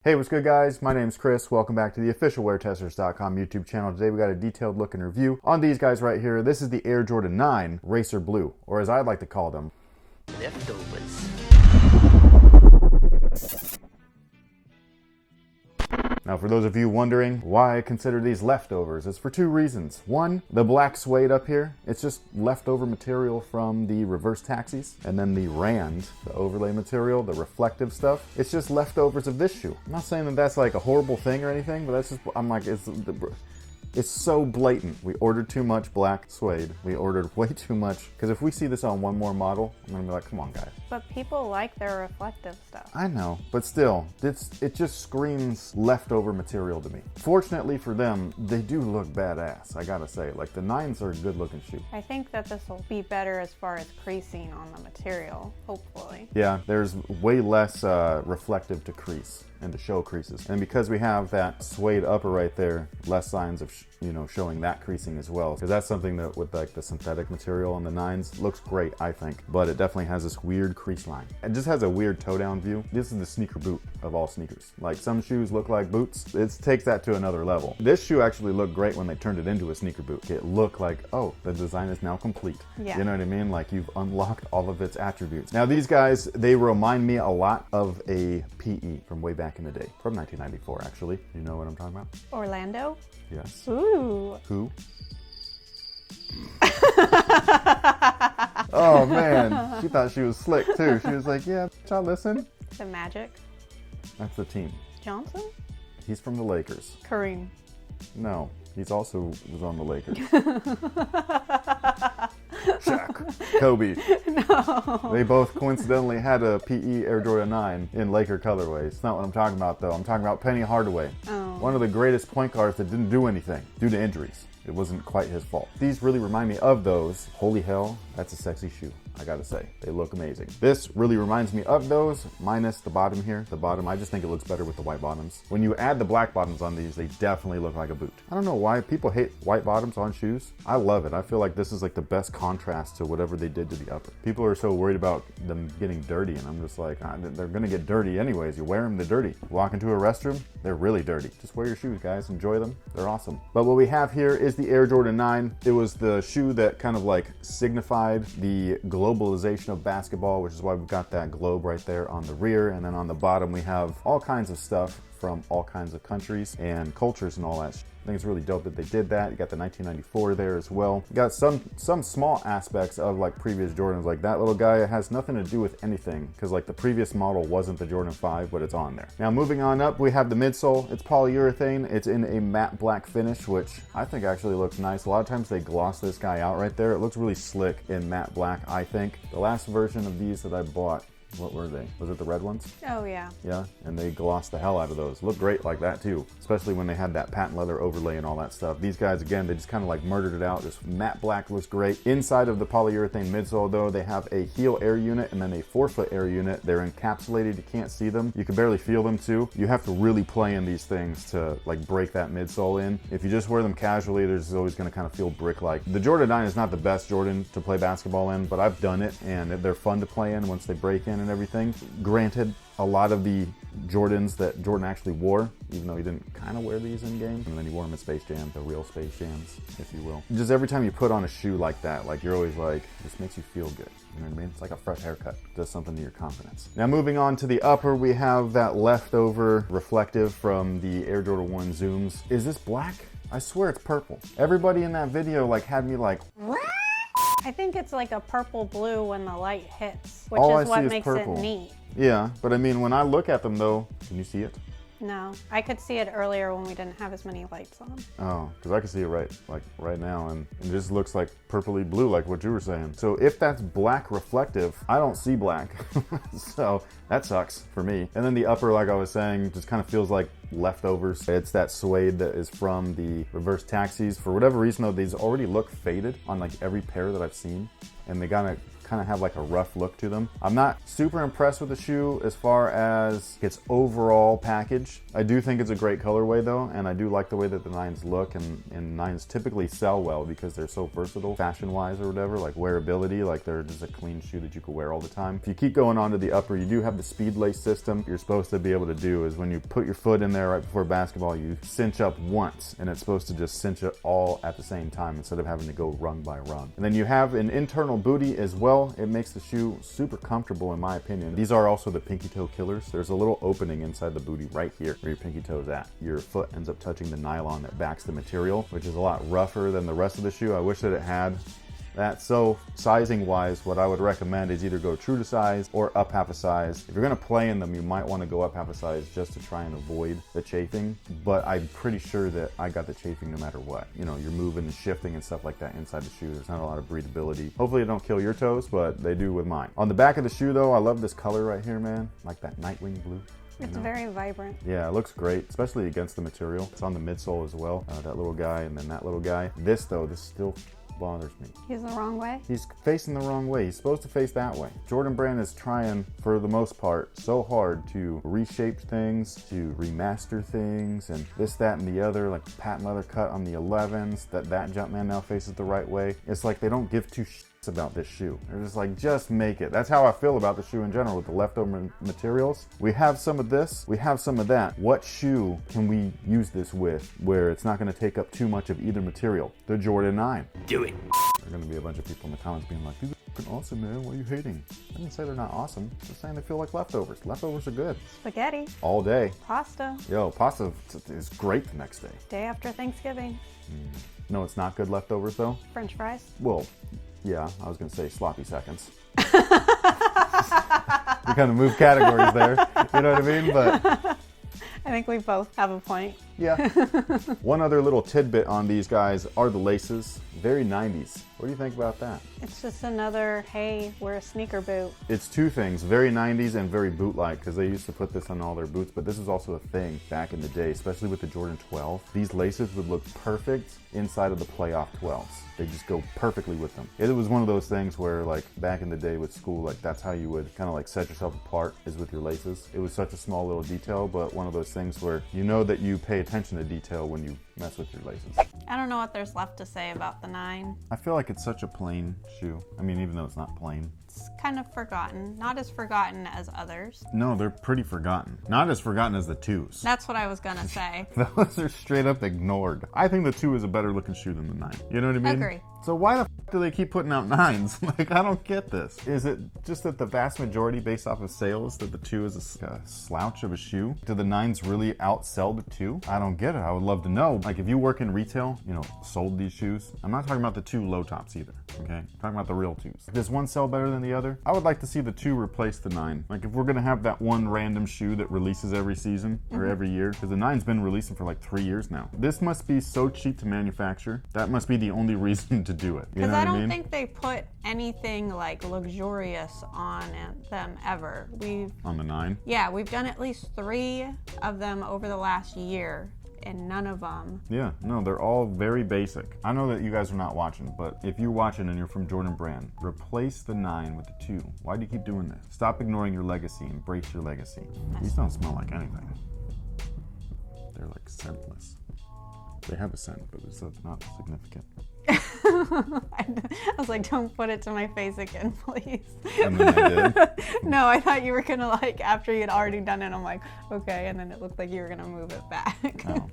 Hey, what's good guys? My name's Chris. Welcome back to the official WearTesters.com YouTube channel. Today we got a detailed look and review on these guys right here. This is the Air Jordan 9 Racer Blue, or as I'd like to call them, leftovers. Now, for those of you wondering why I consider these leftovers, it's for two reasons. One, the black suede up here, it's just leftover material from the reverse taxis. And then the rand, the overlay material, the reflective stuff, it's just leftovers of this shoe. I'm not saying that that's like a horrible thing or anything, but that's just, I'm like, it's so blatant. We ordered too much black suede. We ordered way too much. Because if we see this on one more model, I'm going to be like, come on, guys. But people like their reflective stuff. I know, but still, it just screams leftover material to me. Fortunately for them, they do look badass, I gotta say. Like, the 9s are a good looking shoe. I think that this will be better as far as creasing on the material, hopefully. Yeah, there's way less reflective to crease and to show creases. And because we have that suede upper right there, less signs of, showing that creasing as well. Because that's something that with like the synthetic material on the 9s looks great, I think. But it definitely has this weird crease line. It just has a weird toe down view. This is the sneaker boot of all sneakers. Like, some shoes look like boots. It takes that to another level. This shoe actually looked great when they turned it into a sneaker boot. It looked like, oh, the design is now complete. Yeah. You know what I mean? Like, you've unlocked all of its attributes. Now, these guys, they remind me a lot of a PE from way back in the day. From 1994, actually. You know what I'm talking about? Orlando? Yes. Ooh. Who? Oh man, she thought she was slick too. She was like, yeah, y'all listen. The Magic? That's the team. Johnson? He's from the Lakers. Kareem. No, he's also was on the Lakers. Shaq, Kobe. No. They both coincidentally had a PE Air Jordan 9 in Laker colorway. It's not what I'm talking about though. I'm talking about Penny Hardaway. Oh. One of the greatest point guards that didn't do anything due to injuries. It wasn't quite his fault. These really remind me of those. Holy hell, that's a sexy shoe, I gotta say. They look amazing. This really reminds me of those, minus the bottom here. The bottom, I just think it looks better with the white bottoms. When you add the black bottoms on these, they definitely look like a boot. I don't know why people hate white bottoms on shoes. I love it. I feel like this is like the best contrast to whatever they did to the upper. People are so worried about them getting dirty, and I'm just like, they're gonna get dirty anyways. You wear them, they're dirty. Walk into a restroom, they're really dirty. Just wear your shoes, guys. Enjoy them. They're awesome. But what we have here is the Air Jordan 9. It was the shoe that kind of like signified the globalization of basketball, which is why we've got that globe right there on the rear. And then on the bottom, we have all kinds of stuff from all kinds of countries and cultures and all that. I think it's really dope that they did that. You got the 1994 there as well. You got some small aspects of like previous Jordans, like that little guy. It has nothing to do with anything because like the previous model wasn't the Jordan 5, but it's on there. Now moving on up, we have the midsole. It's polyurethane. It's in a matte black finish, which I think actually looks nice. A lot of times they gloss this guy out right there. It looks really slick in matte black, I think. The last version of these that I bought, what were they? Was it the red ones? Oh, yeah. Yeah, and they glossed the hell out of those. Look great like that too, especially when they had that patent leather overlay and all that stuff. These guys, again, they just kind of like murdered it out. Just matte black looks great. Inside of the polyurethane midsole though, they have a heel air unit and then a forefoot air unit. They're encapsulated, you can't see them. You can barely feel them too. You have to really play in these things to like break that midsole in. If you just wear them casually, there's always gonna kind of feel brick-like. The Jordan 9 is not the best Jordan to play basketball in, but I've done it and they're fun to play in once they break in and everything. Granted, a lot of the Jordans that Jordan actually wore, even though he didn't kind of wear these in game, and then he wore them at Space Jam, the real Space Jams, if you will. Just every time you put on a shoe like that, like you're always like, this makes you feel good. You know what I mean? It's like a fresh haircut. It does something to your confidence. Now moving on to the upper, we have that leftover reflective from the Air Jordan 1 Zooms. Is this black? I swear it's purple. Everybody in that video like had me like, what? I think it's like a purple blue when the light hits, which All is I what see is makes purple. it neat. Yeah, but I mean, when I look at them though, can you see it? No, I could see it earlier when we didn't have as many lights on. Oh, because I can see it right now, and it just looks like purpley blue, like what you were saying. So if that's black reflective, I don't see black, so that sucks for me. And then the upper, like I was saying, just kind of feels like leftovers. It's that suede that is from the reverse taxis. For whatever reason though, these already look faded on like every pair that I've seen, and they kind kind of have like a rough look to them. I'm not super impressed with the shoe as far as its overall package. I do think it's a great colorway though, and I do like the way that the 9s look, and 9s typically sell well because they're so versatile fashion-wise or whatever, like wearability, like they're just a clean shoe that you could wear all the time. If you keep going on to the upper, you do have the Speedlace system. You're supposed to be able to do is when you put your foot in there right before basketball, you cinch up once, and it's supposed to just cinch it all at the same time instead of having to go rung by rung. And then you have an internal booty as well. It makes the shoe super comfortable in my opinion. These are also the pinky toe killers. There's a little opening inside the booty right here where your pinky toe is at. Your foot ends up touching the nylon that backs the material, which is a lot rougher than the rest of the shoe. I wish that it had that. So sizing wise, what I would recommend is either go true to size or up half a size. If you're going to play in them, you might want to go up half a size just to try and avoid the chafing, but I'm pretty sure that I got the chafing no matter what. You know, you're moving and shifting and stuff like that inside the shoe. There's not a lot of breathability. Hopefully it don't kill your toes, but they do with mine. On the back of the shoe though, I love this color right here, man. Like that Nightwing blue. It's very vibrant. Yeah, it looks great, especially against the material. It's on the midsole as well. That little guy and then that little guy. This though, this still bothers me. He's the wrong way? He's facing the wrong way. He's supposed to face that way. Jordan Brand is trying, for the most part, so hard to reshape things, to remaster things, and this, that, and the other, like patent leather cut on the 11s, that Jumpman now faces the right way. It's like they don't give two shits about this shoe. They're just like, just make it. That's how I feel about the shoe in general with the leftover materials. We have some of this, we have some of that. What shoe can we use this with where it's not going to take up too much of either material? The Jordan 9. Do it. There are going to be a bunch of people in the comments being like, these are fucking awesome, man. Why are you hating? I didn't say they're not awesome. I'm just saying they feel like leftovers. Leftovers are good. Spaghetti. All day. Pasta. Yo, pasta is great the next day. Day after Thanksgiving. No, it's not good leftovers though. French fries. Well, yeah, I was going to say sloppy seconds. We kind of move categories there. You know what I mean? But I think we both have a point. yeah. One other little tidbit on these guys are the laces. Very 90s. What do you think about that? It's just another, hey, we're a sneaker boot. It's two things, very 90s and very boot-like, because they used to put this on all their boots, but this is also a thing back in the day, especially with the Jordan 12. These laces would look perfect inside of the playoff 12s. They just go perfectly with them. It was one of those things where, like, back in the day with school, like, that's how you would kind of like set yourself apart, is with your laces. It was such a small little detail, but one of those things where you know that you pay attention to detail when you mess with your laces. I don't know what there's left to say about the 9. I feel like it's such a plain shoe. I mean, even though it's not plain. It's kind of forgotten. Not as forgotten as others. No, they're pretty forgotten. Not as forgotten as the 2s. That's what I was gonna say. Those are straight up ignored. I think the 2 is a better looking shoe than the 9. You know what I mean? Agree. So why the f do they keep putting out 9s? Like, I don't get this. Is it just that the vast majority based off of sales that the 2 is a slouch of a shoe? Do the 9s really outsell the 2? I don't get it. I would love to know. Like, if you work in retail, you know, sold these shoes. I'm not talking about the 2 low tops either, okay? I'm talking about the real 2s. Does one sell better than the other? I would like to see the 2 replace the 9. Like, if we're gonna have that one random shoe that releases every season or every year, because the 9's been releasing for like 3 years now. This must be so cheap to manufacture. That must be the only reason to do it. You know Because I what don't think they put anything like luxurious on them ever. On the 9? Yeah, we've done at least 3 of them over the last year, and none of them. Yeah, no, they're all very basic. I know that you guys are not watching, but if you're watching and you're from Jordan Brand, replace the 9 with the 2. Why do you keep doing this? Stop ignoring your legacy. Embrace your legacy. These don't smell like anything. They're like scentless. They have a scent, but it's not significant. I was like, don't put it to my face again, please. And then I did. No, I thought you were gonna, like, after you had already done it, I'm like, okay, and then it looked like you were gonna move it back. Oh.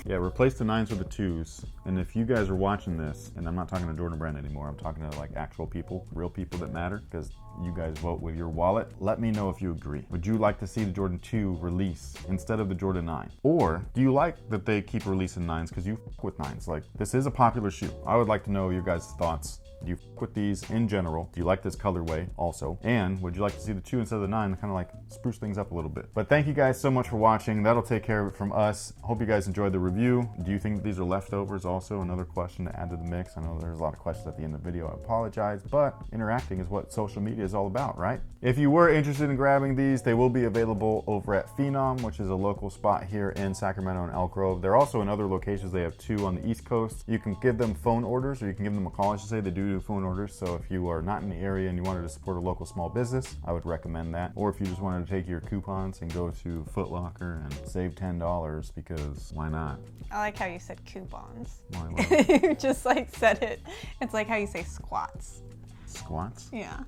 Yeah, replace the 9s with the 2s. And if you guys are watching this, and I'm not talking to Jordan Brand anymore, I'm talking to like actual people, real people that matter, because you guys vote with your wallet. Let me know if you agree. Would you like to see the Jordan 2 release instead of the Jordan 9? Or do you like that they keep releasing 9s because you f with 9s? Like, this is a popular shoe. I would like to know your guys' thoughts. Do you f with these in general? Do you like this colorway also? And would you like to see the 2 instead of the 9 to kind of like spruce things up a little bit? But thank you guys so much for watching. That'll take care of it from us. Hope you guys enjoyed the review. Do you think that these are leftovers? Also, another question to add to the mix. I know there's a lot of questions at the end of the video. I apologize, but interacting is what social media is all about, right? If you were interested in grabbing these, they will be available over at Phenom, which is a local spot here in Sacramento and Elk Grove. They're also in other locations. They have 2 on the East Coast. You can give them phone orders, or you can give them a call, I should say. They do do phone orders, so if you are not in the area and you wanted to support a local small business, I would recommend that. Or if you just wanted to take your coupons and go to Foot Locker and save $10, because why not? I like how you said coupons. Why You just like said it. It's like how you say squats. Squats? Yeah.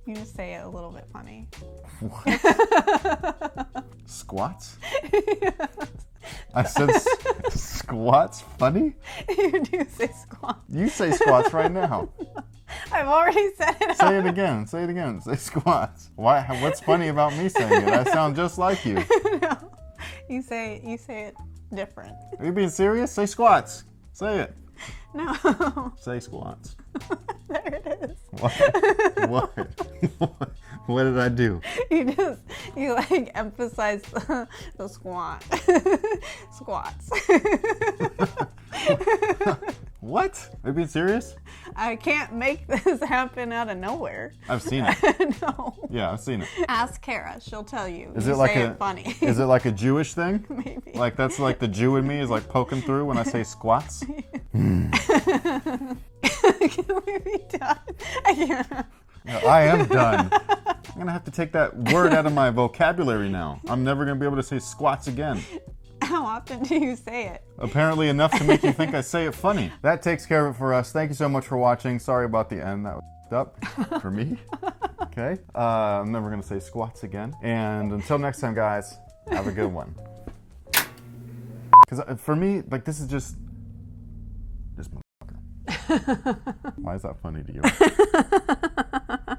You just say it a little bit funny. What? Squats? I said squats? Funny? You do say squats. You say squats right now. I've already said it. Say it again. Say it again. Say squats. Why? What's funny about me saying it? I sound just like you. No. You say it different. Are you being serious? Say squats. Say it. No. Say squats. There it is. What? What did I do? You like emphasize the squat. Squats. What? Are you being serious? I can't make this happen out of nowhere. I've seen it. No. Yeah, I've seen it. Ask Kara, she'll tell you. Is You it like say a it funny. Is it like a Jewish thing? Maybe. Like that's like the Jew in me is like poking through when I say squats? Can we be done? I can't. I am done. I'm gonna have to take that word out of my vocabulary now. I'm never gonna be able to say squats again. How often do you say it? Apparently enough to make you think I say it funny. That takes care of it for us. Thank you so much for watching. Sorry about the end. That was up for me. Okay. I'm never gonna say squats again. And until next time, guys, have a good one. Because for me, like this is just motherfucker. Why is that funny to you?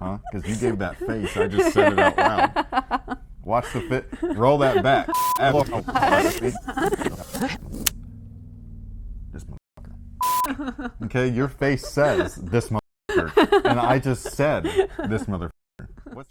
Huh? Because you gave that face. I just said it out loud. Watch the fit. Roll that back. This motherfucker. Okay, your face says this motherfucker. And I just said this motherfucker. What?